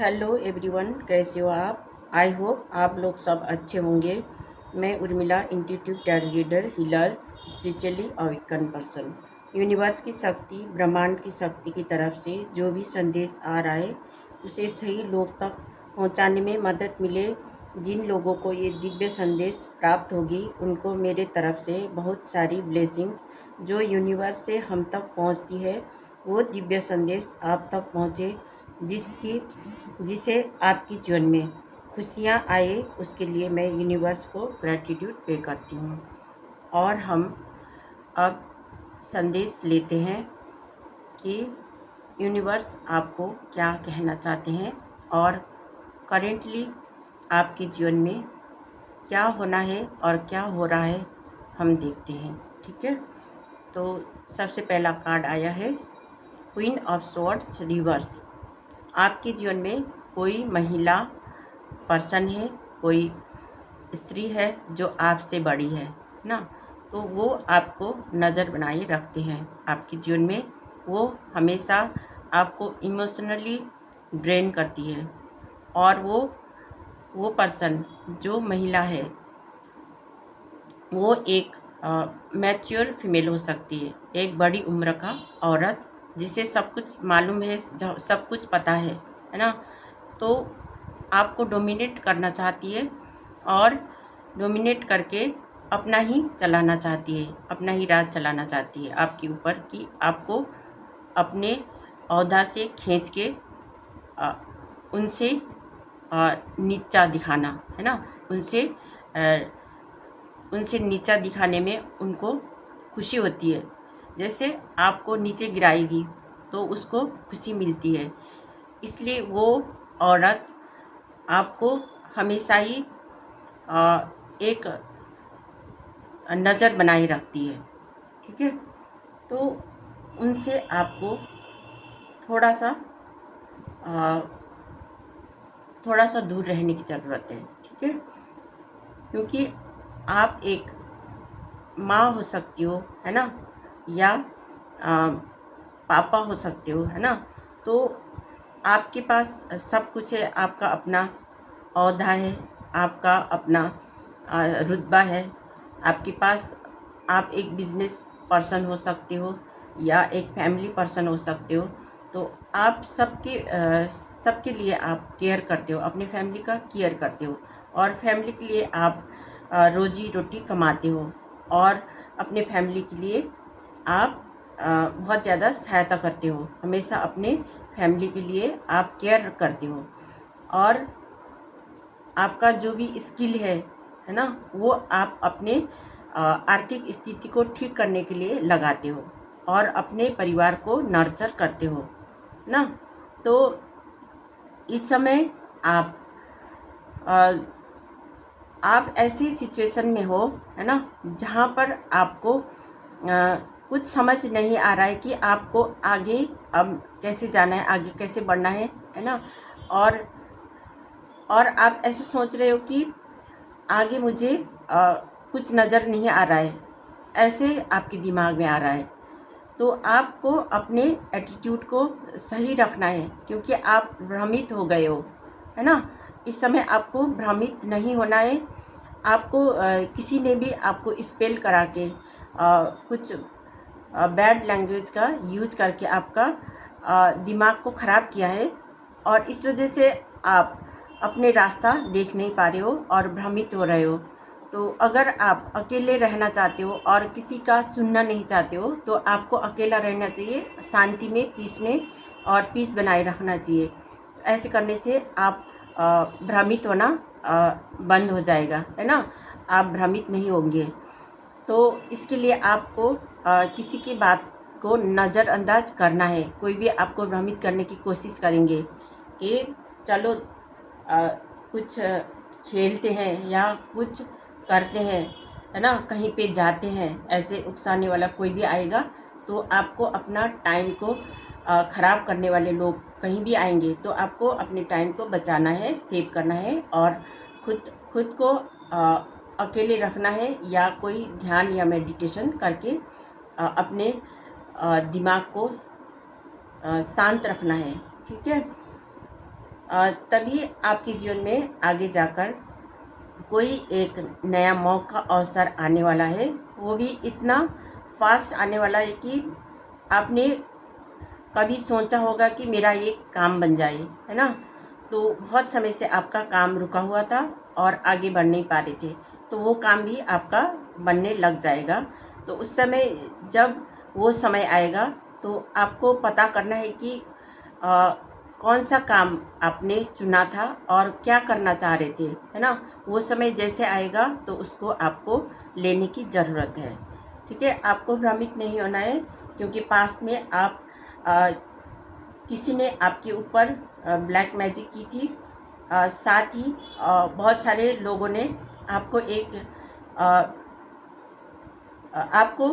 Hello everyone, कैसे हो आप। आई होप आप लोग सब अच्छे होंगे। मैं Urmila, institute tarot reader, healer, spiritually awaken person. Universe की शक्ति, ब्रह्मांड की शक्ति की तरफ से जो भी संदेश आ रहा है उसे सही लोग तक पहुंचाने में मदद मिले। जिन लोगों को ये दिव्य संदेश प्राप्त होगी उनको मेरे तरफ से बहुत सारी ब्लेसिंग्स जो यूनिवर्स से हम तक पहुंचती है, वो दिव्य संदेश आप तक पहुंचे, जिसे आपकी जीवन में खुशियाँ आए। उसके लिए मैं यूनिवर्स को ग्रैटिट्यूड पे करती हूँ। और हम अब संदेश लेते हैं कि यूनिवर्स आपको क्या कहना चाहते हैं और करेंटली आपके जीवन में क्या होना है और क्या हो रहा है, हम देखते हैं। ठीक है, तो सबसे पहला कार्ड आया है क्वीन ऑफ स्वॉर्ड्स रिवर्स। आपके जीवन में कोई महिला पर्सन है, कोई स्त्री है जो आपसे बड़ी है ना, तो वो आपको नज़र बनाए रखते हैं आपके जीवन में। वो हमेशा आपको इमोशनली ड्रेन करती है। और वो पर्सन जो महिला है वो एक मैच्योर फीमेल हो सकती है, एक बड़ी उम्र का औरत जिसे सब कुछ मालूम है, सब कुछ पता है ना। तो आपको डोमिनेट करना चाहती है और डोमिनेट करके अपना ही चलाना चाहती है, अपना ही राज चलाना चाहती है आपके ऊपर, कि आपको अपने ओहदा से खींच के अ, उनसे नीचा दिखाना है ना। उनसे उनसे नीचा दिखाने में उनको खुशी होती है। जैसे आपको नीचे गिराएगी तो उसको खुशी मिलती है। इसलिए वो औरत आपको हमेशा ही एक नज़र बनाए रखती है। ठीक है, तो उनसे आपको थोड़ा सा अ, थोड़ा सा दूर रहने की ज़रूरत है। ठीक है, क्योंकि आप एक माँ हो सकती हो, है ना, या पापा हो सकते हो, है ना। तो आपके पास सब कुछ है, आपका अपना ओहदा है, आपका अपना रुतबा है आपके पास। आप एक बिजनेस पर्सन हो सकते हो या एक फैमिली पर्सन हो सकते हो। तो आप सबके लिए आप केयर करते हो, अपने फैमिली का केयर करते हो और फैमिली के लिए आप रोजी रोटी कमाते हो और अपने फैमिली के लिए आप बहुत ज़्यादा सहायता करते हो। हमेशा अपने फैमिली के लिए आप केयर करते हो और आपका जो भी स्किल है ना, वो आप अपने आर्थिक स्थिति को ठीक करने के लिए लगाते हो और अपने परिवार को नर्चर करते हो ना। तो इस समय आप अ, आप ऐसी सिचुएशन में हो, है ना, जहाँ पर आपको कुछ समझ नहीं आ रहा है कि आपको आगे अब कैसे जाना है, आगे कैसे बढ़ना है ना। और आप ऐसे सोच रहे हो कि आगे मुझे कुछ नज़र नहीं आ रहा है, ऐसे आपके दिमाग में आ रहा है। तो आपको अपने एटीट्यूड को सही रखना है, क्योंकि आप भ्रमित हो गए हो, है ना। इस समय आपको भ्रमित नहीं होना है। आपको किसी ने भी आपको स्पेल करा के कुछ बैड लैंग्वेज का यूज करके आपका दिमाग को ख़राब किया है और इस वजह से आप अपने रास्ता देख नहीं पा रहे हो और भ्रमित हो रहे हो। तो अगर आप अकेले रहना चाहते हो और किसी का सुनना नहीं चाहते हो तो आपको अकेला रहना चाहिए, शांति में, पीस में, और पीस बनाए रखना चाहिए। ऐसे करने से आप भ्रमित होना बंद हो जाएगा, है ना। आप भ्रमित नहीं होंगे। तो इसके लिए आपको किसी की बात को नज़रअंदाज करना है। कोई भी आपको भ्रमित करने की कोशिश करेंगे कि चलो कुछ खेलते हैं या कुछ करते हैं, है ना, कहीं पे जाते हैं, ऐसे उकसाने वाला कोई भी आएगा तो आपको अपना टाइम को ख़राब करने वाले लोग कहीं भी आएंगे तो आपको अपने टाइम को बचाना है, सेव करना है और खुद को अकेले रखना है या कोई ध्यान या मेडिटेशन करके अपने दिमाग को शांत रखना है। ठीक है, तभी आपके जीवन में आगे जाकर कोई एक नया मौका अवसर आने वाला है। वो भी इतना फास्ट आने वाला है कि आपने कभी सोचा होगा कि मेरा ये काम बन जाए, है ना। तो बहुत समय से आपका काम रुका हुआ था और आगे बढ़ नहीं पा रहे थे, तो वो काम भी आपका बनने लग जाएगा। तो उस समय जब वो समय आएगा तो आपको पता करना है कि कौन सा काम आपने चुना था और क्या करना चाह रहे थे, है ना। वो समय जैसे आएगा तो उसको आपको लेने की ज़रूरत है। ठीक है, आपको भ्रमित नहीं होना है, क्योंकि पास्ट में आप किसी ने आपके ऊपर ब्लैक मैजिक की थी। साथ ही बहुत सारे लोगों ने आपको आपको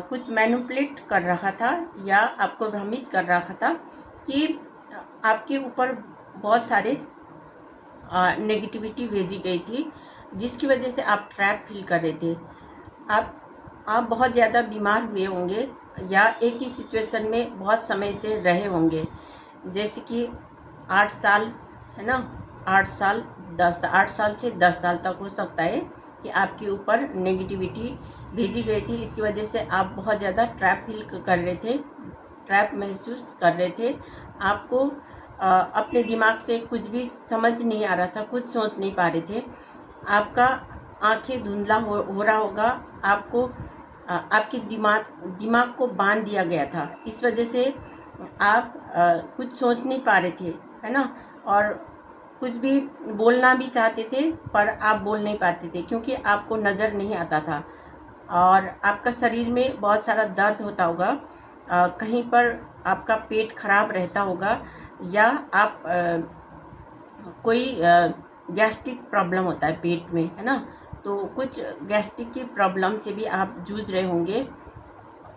कुछ मैनिपुलेट कर रखा था या आपको भ्रमित कर रखा था कि आपके ऊपर बहुत सारे नेगेटिविटी भेजी गई थी, जिसकी वजह से आप ट्रैप फील कर रहे थे। आप बहुत ज़्यादा बीमार हुए होंगे या एक ही सिचुएशन में बहुत समय से रहे होंगे, जैसे कि 8 साल, है ना। 8 साल से 10 साल तक हो सकता है कि आपके ऊपर नेगेटिविटी भेजी गई थी। इसकी वजह से आप बहुत ज़्यादा ट्रैप फील कर रहे थे, ट्रैप महसूस कर रहे थे। आपको अपने दिमाग से कुछ भी समझ नहीं आ रहा था, कुछ सोच नहीं पा रहे थे। आपका आंखें धुंधला हो रहा होगा। आपको आपके दिमाग को बांध दिया गया था। इस वजह से आप कुछ सोच नहीं पा रहे थे, है ना। और कुछ भी बोलना भी चाहते थे पर आप बोल नहीं पाते थे, क्योंकि आपको नज़र नहीं आता था। और आपका शरीर में बहुत सारा दर्द होता होगा, कहीं पर आपका पेट खराब रहता होगा, या आप कोई गैस्ट्रिक प्रॉब्लम होता है पेट में, है ना। तो कुछ गैस्ट्रिक की प्रॉब्लम से भी आप जूझ रहे होंगे,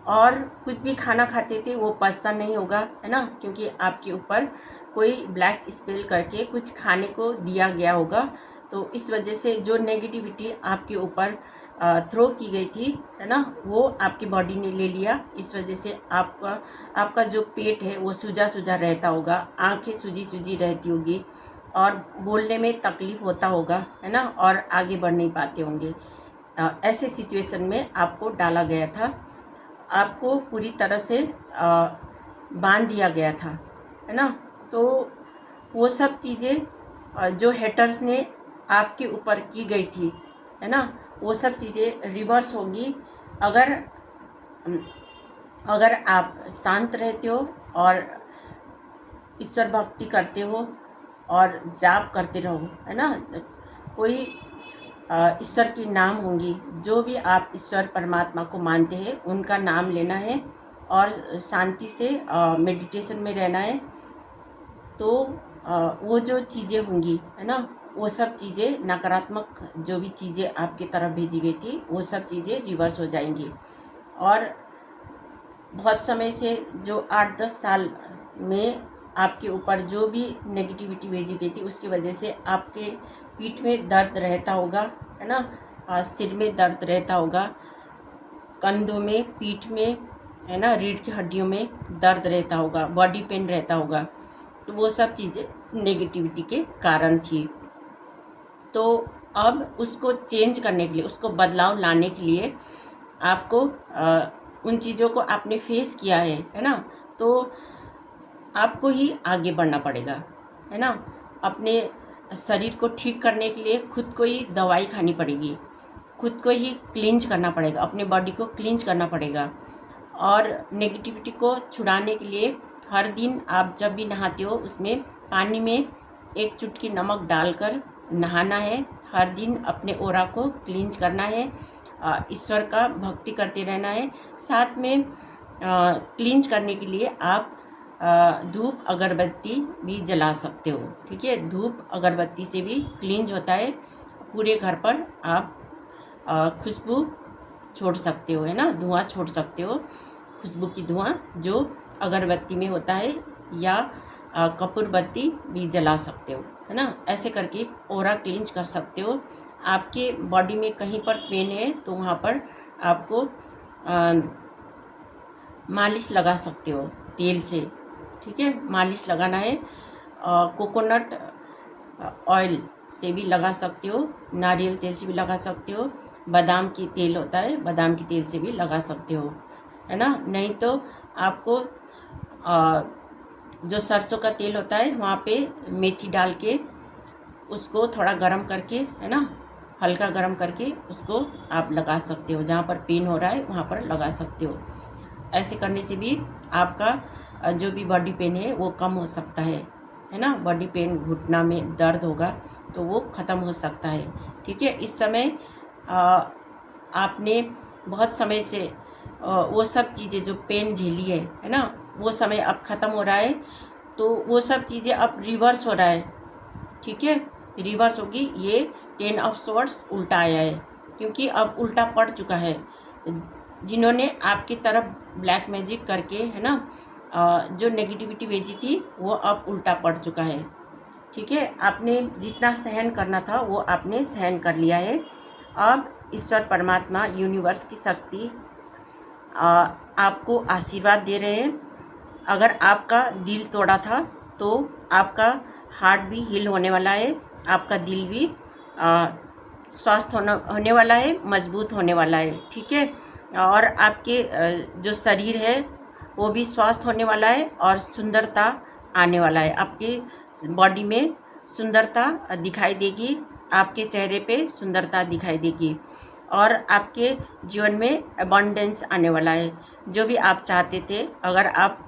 और कुछ भी खाना खाते थे वो पचता नहीं होगा, है ना, क्योंकि आपके ऊपर कोई ब्लैक स्पेल करके कुछ खाने को दिया गया होगा। तो इस वजह से जो नेगेटिविटी आपके ऊपर थ्रो की गई थी, है ना, वो आपकी बॉडी ने ले लिया। इस वजह से आपका जो पेट है वो सूजा सूजा रहता होगा, आंखें सूजी सूजी रहती होगी, और बोलने में तकलीफ़ होता होगा, है ना, और आगे बढ़ नहीं पाते होंगे। ऐसे सिचुएशन में आपको डाला गया था, आपको पूरी तरह से बांध दिया गया था, है ना। तो वो सब चीज़ें जो हेटर्स ने आपके ऊपर की गई थी, है ना, वो सब चीज़ें रिवर्स होगी अगर अगर आप शांत रहते हो और ईश्वर भक्ति करते हो और जाप करते रहो, है ना। कोई ईश्वर की नाम होंगी, जो भी आप ईश्वर परमात्मा को मानते हैं उनका नाम लेना है और शांति से मेडिटेशन में रहना है। तो वो जो चीज़ें होंगी, है ना, वो सब चीज़ें नकारात्मक जो भी चीज़ें आपकी तरफ भेजी गई थी वो सब चीज़ें रिवर्स हो जाएंगी। और बहुत समय से जो 8-10 साल में आपके ऊपर जो भी नेगेटिविटी भेजी गई थी उसकी वजह से आपके पीठ में दर्द रहता होगा, है ना, सिर में दर्द रहता होगा, कंधों में, पीठ में, है ना, रीढ़ की हड्डियों में दर्द रहता होगा, बॉडी पेन रहता होगा। तो वो सब चीज़ें नेगेटिविटी के कारण थी। तो अब उसको चेंज करने के लिए, उसको बदलाव लाने के लिए आपको उन चीज़ों को आपने फेस किया है ना, तो आपको ही आगे बढ़ना पड़ेगा, है ना। अपने शरीर को ठीक करने के लिए खुद को ही दवाई खानी पड़ेगी, खुद को ही क्लींज करना पड़ेगा, अपने बॉडी को क्लींज करना पड़ेगा। और नेगेटिविटी को छुड़ाने के लिए हर दिन आप जब भी नहाते हो उसमें पानी में एक चुटकी नमक डालकर नहाना है। हर दिन अपने ओरा को क्लींज करना है, ईश्वर का भक्ति करते रहना है। साथ में क्लींज करने के लिए आप धूप अगरबत्ती भी जला सकते हो, ठीक है। धूप अगरबत्ती से भी क्लींज होता है। पूरे घर पर आप खुशबू छोड़ सकते हो, है ना, धुआं छोड़ सकते हो, खुशबू की धुआं जो अगरबत्ती में होता है, या कपूर बत्ती भी जला सकते हो, है ना। ऐसे करके ओरा क्लींज कर सकते हो। आपके बॉडी में कहीं पर पेन है तो वहाँ पर आपको मालिश लगा सकते हो तेल से, ठीक है, मालिश लगाना है। कोकोनट ऑयल से भी लगा सकते हो, नारियल तेल से भी लगा सकते हो, बादाम की तेल होता है, बादाम की तेल से भी लगा सकते हो, है ना। नहीं तो आपको जो सरसों का तेल होता है वहाँ पे मेथी डाल के उसको थोड़ा गरम करके, है ना, हल्का गरम करके उसको आप लगा सकते हो, जहाँ पर पेन हो रहा है वहाँ पर लगा सकते हो। ऐसे करने से भी आपका जो भी बॉडी पेन है वो कम हो सकता है ना। बॉडी पेन, घुटना में दर्द होगा तो वो ख़त्म हो सकता है। ठीक है, इस समय आपने बहुत समय से वो सब चीज़ें जो पेन झेली है ना, वो समय अब ख़त्म हो रहा है, तो वो सब चीज़ें अब रिवर्स हो रहा है। ठीक है, रिवर्स होगी। ये 10 ऑफ स्वॉर्ड्स उल्टा आया है, क्योंकि अब उल्टा पड़ चुका है। जिन्होंने आपकी तरफ ब्लैक मैजिक करके, है ना, जो नेगेटिविटी भेजी थी वो अब उल्टा पड़ चुका है। ठीक है, आपने जितना सहन करना था वो आपने सहन कर लिया है। अब ईश्वर परमात्मा, यूनिवर्स की शक्ति आपको आशीर्वाद दे रहे हैं। अगर आपका दिल तोड़ा था तो आपका हार्ट भी हील होने वाला है, आपका दिल भी स्वस्थ होने वाला है, मजबूत होने वाला है। ठीक है, और आपके जो शरीर है वो भी स्वस्थ होने वाला है और सुंदरता आने वाला है। आपके बॉडी में सुंदरता दिखाई देगी, आपके चेहरे पे सुंदरता दिखाई देगी और आपके जीवन में अबंडेंस आने वाला है। जो भी आप चाहते थे, अगर आप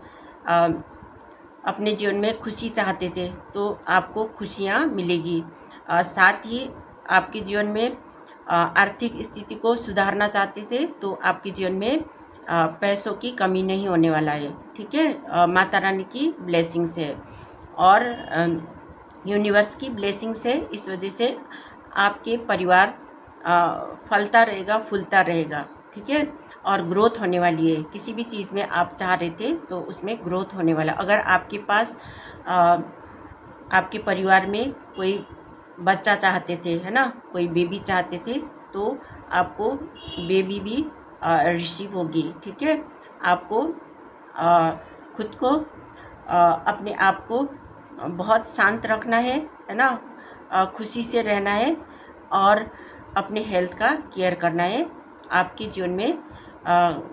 अपने जीवन में खुशी चाहते थे तो आपको खुशियाँ मिलेगी। साथ ही आपके जीवन में आर्थिक स्थिति को सुधारना चाहते थे तो आपके जीवन में पैसों की कमी नहीं होने वाला है। ठीक है, माता रानी की ब्लेसिंग्स है और यूनिवर्स की ब्लेसिंग्स है। इस वजह से आपके परिवार फलता रहेगा, फूलता रहेगा। ठीक है, और ग्रोथ होने वाली है। किसी भी चीज़ में आप चाह रहे थे तो उसमें ग्रोथ होने वाला। अगर आपके पास आपके परिवार में कोई बच्चा चाहते थे, है ना, कोई बेबी चाहते थे, तो आपको बेबी भी रिसीव होगी। ठीक है, आपको खुद को अपने आप को बहुत शांत रखना है ना, खुशी से रहना है और अपने हेल्थ का केयर करना है। आपके जीवन में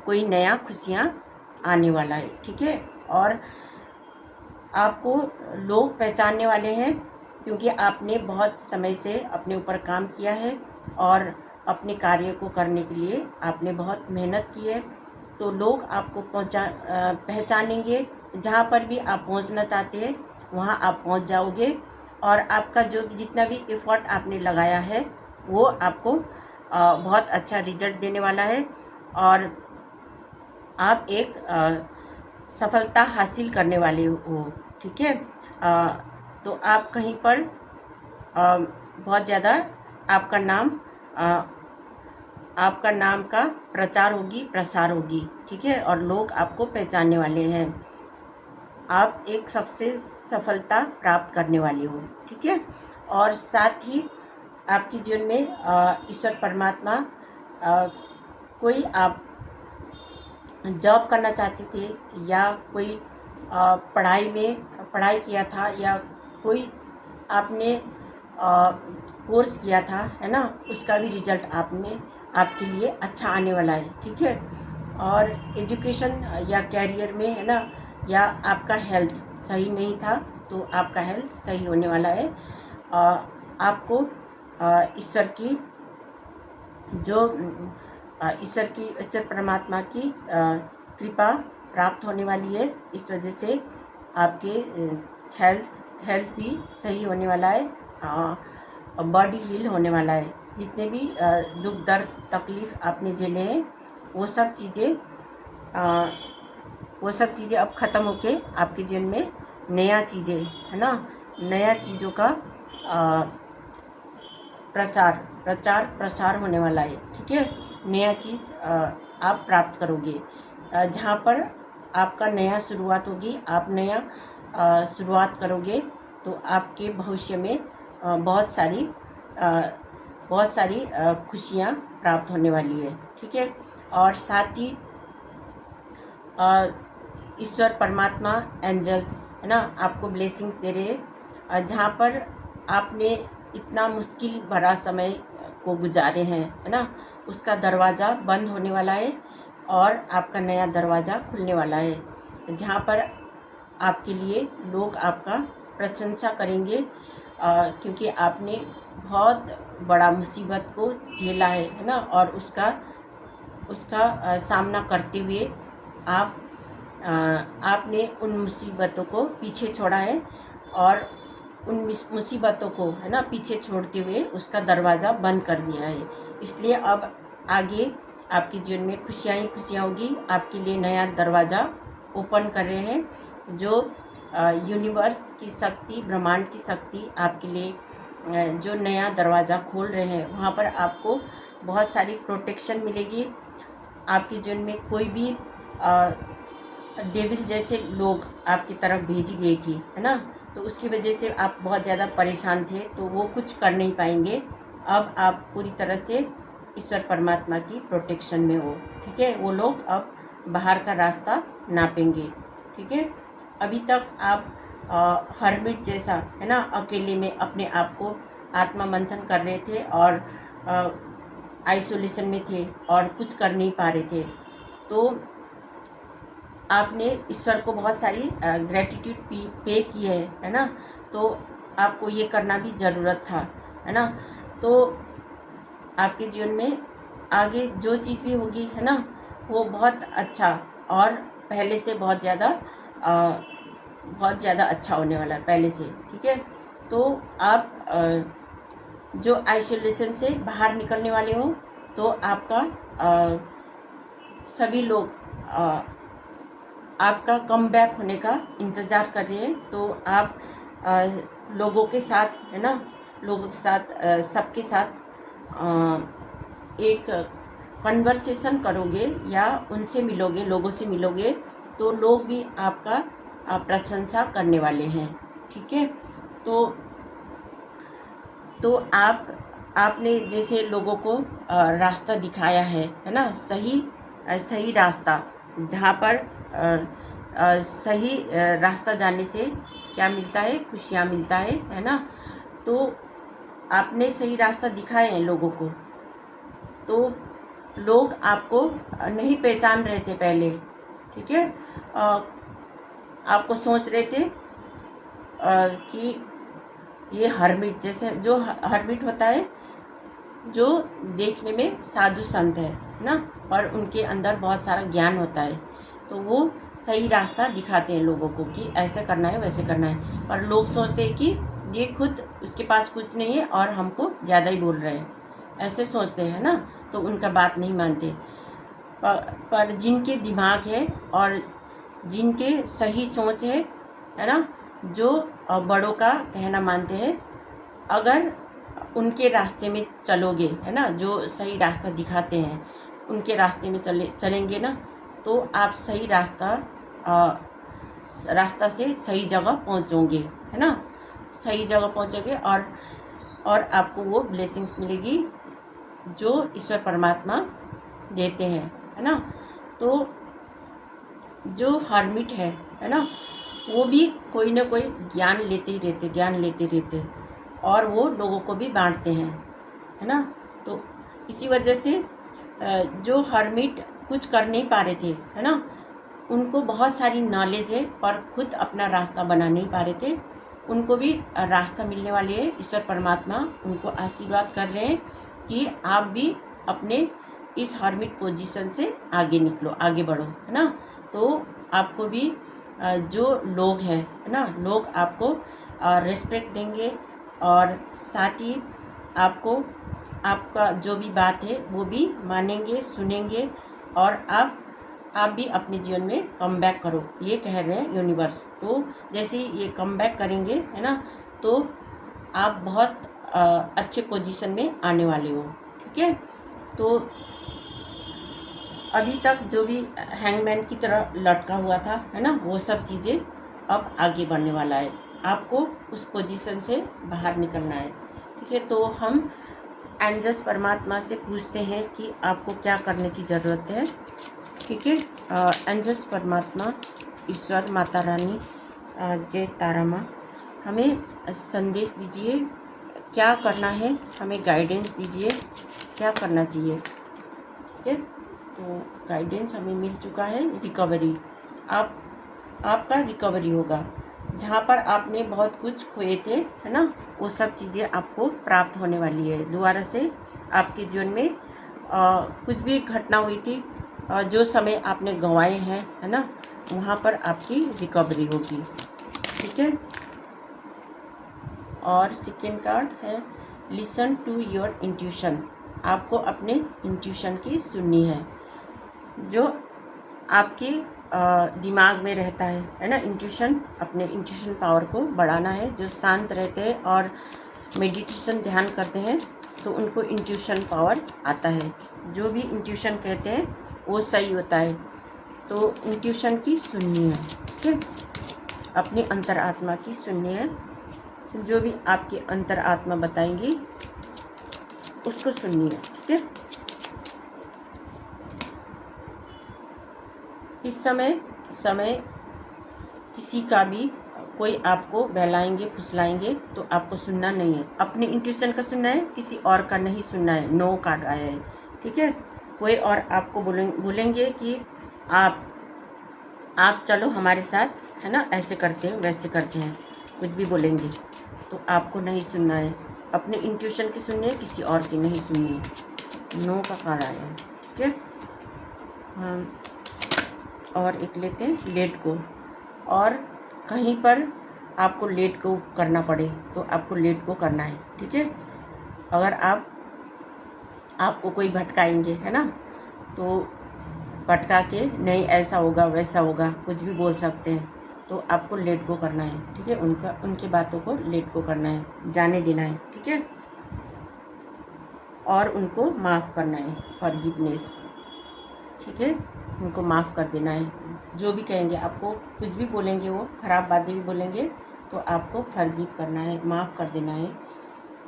कोई नया खुशियाँ आने वाला है। ठीक है, और आपको लोग पहचानने वाले हैं, क्योंकि आपने बहुत समय से अपने ऊपर काम किया है और अपने कार्य को करने के लिए आपने बहुत मेहनत की है। तो लोग आपको पहचानेंगे। जहाँ पर भी आप पहुँचना चाहते हैं वहाँ आप पहुँच जाओगे और आपका जो जितना भी एफर्ट आपने लगाया है वो आपको बहुत अच्छा रिजल्ट देने वाला है और आप एक सफलता हासिल करने वाले हो। ठीक है, तो आप कहीं पर बहुत ज़्यादा आपका नाम का प्रचार होगी, प्रसार होगी। ठीक है, और लोग आपको पहचानने वाले हैं। आप एक सफलता प्राप्त करने वाले हो। ठीक है, और साथ ही आपके जीवन में ईश्वर परमात्मा कोई आप जॉब करना चाहते थे या कोई पढ़ाई किया था या कोई आपने कोर्स किया था, है ना, उसका भी रिजल्ट आपके लिए अच्छा आने वाला है। ठीक है, और एजुकेशन या कैरियर में, है ना, या आपका हेल्थ सही नहीं था तो आपका हेल्थ सही होने वाला है। आपको ईश्वर की जो ईश्वर परमात्मा की कृपा प्राप्त होने वाली है। इस वजह से आपके हेल्थ भी सही होने वाला है, बॉडी हील होने वाला है। जितने भी दुख दर्द तकलीफ़ आपने झेले हैं वो सब चीज़ें अब ख़त्म होके आपके जीवन में नया चीज़ें, है ना, नया चीज़ों का प्रचार प्रसार होने वाला है। ठीक है, नया चीज़ आप प्राप्त करोगे। जहाँ पर आपका नया शुरुआत होगी, आप नया शुरुआत करोगे तो आपके भविष्य में बहुत सारी खुशियाँ प्राप्त होने वाली है। ठीक है, और साथ ही ईश्वर परमात्मा, एंजल्स, है ना, आपको ब्लेसिंग्स दे रहे हैं जहाँ पर आपने इतना मुश्किल भरा समय को गुजारे हैं, है ना, उसका दरवाज़ा बंद होने वाला है और आपका नया दरवाज़ा खुलने वाला है, जहाँ पर आपके लिए लोग आपका प्रशंसा करेंगे, क्योंकि आपने बहुत बड़ा मुसीबत को झेला है ना, और उसका सामना करते हुए आप आपने उन मुसीबतों को पीछे छोड़ा है, और उन मुसीबतों को, है ना, पीछे छोड़ते हुए उसका दरवाज़ा बंद कर दिया है। इसलिए अब आगे आपके जीवन में खुशियाँ ही खुशियाँ होगी। आपके लिए नया दरवाज़ा ओपन कर रहे हैं, जो यूनिवर्स की शक्ति, ब्रह्मांड की शक्ति आपके लिए जो नया दरवाज़ा खोल रहे हैं, वहाँ पर आपको बहुत सारी प्रोटेक्शन मिलेगी। आपके जीवन में कोई भी डेविल जैसे लोग आपकी तरफ भेजी गई थी, है ना, तो उसकी वजह से आप बहुत ज़्यादा परेशान थे, तो वो कुछ कर नहीं पाएंगे। अब आप पूरी तरह से ईश्वर परमात्मा की प्रोटेक्शन में हो, ठीक है। वो लोग अब बाहर का रास्ता नापेंगे, ठीक है। अभी तक आप हर्मिट जैसा, है ना, अकेले में अपने आप को आत्मा मंथन कर रहे थे और आइसोलेशन में थे और कुछ कर नहीं पा रहे थे, तो आपने ईश्वर को बहुत सारी ग्रेटिट्यूड पे की है ना, तो आपको ये करना भी ज़रूरत था, है ना। तो आपके जीवन में आगे जो चीज़ भी होगी, है ना, वो बहुत अच्छा और पहले से बहुत ज़्यादा अच्छा होने वाला है पहले से, ठीक है। तो आप जो आइसोलेशन से बाहर निकलने वाले हो, तो आपका सभी लोग आपका कम बैक होने का इंतज़ार कर रहे हैं। तो आप लोगों के साथ, है ना, लोगों के साथ सबके साथ एक कन्वर्सेशन करोगे या उनसे मिलोगे, लोगों से मिलोगे, तो लोग भी आपका प्रशंसा करने वाले हैं, ठीक है। तो आपने जैसे लोगों को रास्ता दिखाया है ना, सही रास्ता, जहाँ पर सही रास्ता जाने से क्या मिलता है, खुशियाँ मिलता है ना। तो आपने सही रास्ता दिखाया है लोगों को, तो लोग आपको नहीं पहचान रहे थे पहले, ठीक है। आपको सोच रहे थे कि ये हर्मिट जैसे, जो हर्मिट होता है, जो देखने में साधु संत है ना, और उनके अंदर बहुत सारा ज्ञान होता है, तो वो सही रास्ता दिखाते हैं लोगों को कि ऐसे करना है, वैसे करना है। पर लोग सोचते हैं कि ये खुद, उसके पास कुछ नहीं है और हमको ज़्यादा ही बोल रहे हैं, ऐसे सोचते हैं ना, तो उनका बात नहीं मानते। पर जिनके दिमाग है और जिनके सही सोच है ना, जो बड़ों का कहना मानते हैं, अगर उनके रास्ते में चलोगे, है ना, जो सही रास्ता दिखाते हैं, उनके रास्ते में चलेंगे ना, तो आप सही रास्ता से सही जगह पहुंचोगे, है ना, सही जगह पहुंचोगे, और आपको वो ब्लेसिंग्स मिलेगी जो ईश्वर परमात्मा देते हैं, है ना। तो जो हर्मिट है ना, वो भी कोई ना कोई ज्ञान लेते रहते, और वो लोगों को भी बांटते हैं, है ना। तो इसी वजह से जो हर्मिट कुछ कर नहीं पा रहे थे, है ना, उनको बहुत सारी नॉलेज है पर खुद अपना रास्ता बना नहीं पा रहे थे, उनको भी रास्ता मिलने वाले है। ईश्वर परमात्मा उनको आशीर्वाद कर रहे हैं कि आप भी अपने इस हर्मिट पोजीशन से आगे निकलो, आगे बढ़ो, है ना। तो आपको भी जो लोग हैं, है ना, लोग आपको रिस्पेक्ट देंगे, और साथ ही आपको आपका जो भी बात है वो भी मानेंगे, सुनेंगे, और आप भी अपने जीवन में कम बैक करो, ये कह रहे हैं यूनिवर्स। तो जैसे ये कम बैक करेंगे, है ना, तो आप बहुत अच्छे पोजीशन में आने वाले हो, ठीक है। तो अभी तक जो भी हैंगमैन की तरह लटका हुआ था, है ना, वो सब चीज़ें अब आगे बढ़ने वाला है, आपको उस पोजीशन से बाहर निकलना है, ठीक है। तो हम एंजल्स परमात्मा से पूछते हैं कि आपको क्या करने की ज़रूरत है, ठीक है। एंजल्स परमात्मा, ईश्वर, माता रानी, जय तारा माँ, हमें संदेश दीजिए, क्या करना है, हमें गाइडेंस दीजिए, क्या करना चाहिए। ठीक है, तो गाइडेंस हमें मिल चुका है। रिकवरी, आपका रिकवरी होगा। जहाँ पर आपने बहुत कुछ खोए थे, है ना, वो सब चीज़ें आपको प्राप्त होने वाली है। दोबारा से आपके जीवन में कुछ भी घटना हुई थी, जो समय आपने गंवाए हैं, है ना, वहाँ पर आपकी रिकवरी होगी। ठीक है, और सेकेंड कार्ड है लिसन टू योर इंट्यूशन। आपको अपने इंट्यूशन की सुननी है, जो आपके दिमाग में रहता है ना। इंट्यूशन, अपने इंट्यूशन पावर को बढ़ाना है। जो शांत रहते हैं और मेडिटेशन ध्यान करते हैं तो उनको इंट्यूशन पावर आता है। जो भी इंट्यूशन कहते हैं वो सही होता है, तो इंट्यूशन की सुननी है। ठीक है, अपनी अंतरात्मा की सुननी है। जो भी आपकी अंतरात्मा बताएंगी उसको सुननी है। ठीक है, इस समय किसी का भी कोई आपको बहलाएंगे फुसलाएंगे तो आपको सुनना नहीं है। अपनी इंट्यूशन का सुनना है, किसी और का नहीं सुनना है। नो कार्ड आया है। ठीक है, कोई और आपको बोलेंगे कि आप चलो हमारे साथ, है ना, ऐसे करते हैं वैसे करते हैं, कुछ भी बोलेंगे तो आपको नहीं सुनना है। अपने इंट्यूशन की सुननी है, किसी और की नहीं सुननी है। नो का कार्ड आया है। ठीक है, हम और एक लेते हैं लेट गो। और कहीं पर आपको लेट गो करना पड़े तो आपको लेट गो करना है। ठीक है, अगर आपको कोई भटकाएंगे, है ना, तो भटका के नहीं ऐसा होगा वैसा होगा कुछ भी बोल सकते हैं, तो आपको लेट गो करना है। ठीक है, उनके बातों को लेट गो करना है, जाने देना है। ठीक है, और उनको माफ़ करना है, फॉरगिवनेस। ठीक है, उनको माफ़ कर देना है। जो भी कहेंगे आपको, कुछ भी बोलेंगे, वो ख़राब बातें भी बोलेंगे तो आपको फॉरगिव करना है, माफ़ कर देना है।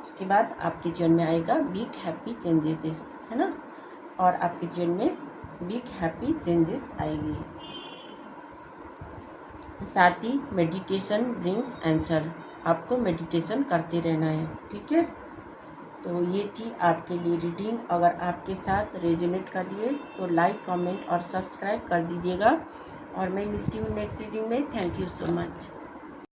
उसके बाद आपके जीवन में आएगा बिग हैप्पी चेंजेस, है ना, और आपके जीवन में बिग हैप्पी चेंजेस आएगी। साथ ही मेडिटेशन ब्रिंग्स आंसर, आपको मेडिटेशन करते रहना है। ठीक है, तो ये थी आपके लिए रीडिंग। अगर आपके साथ रेजोनेट कर लिए तो लाइक कमेंट और सब्सक्राइब कर दीजिएगा। और मैं मिलती हूँ नेक्स्ट रीडिंग में। Thank you so much.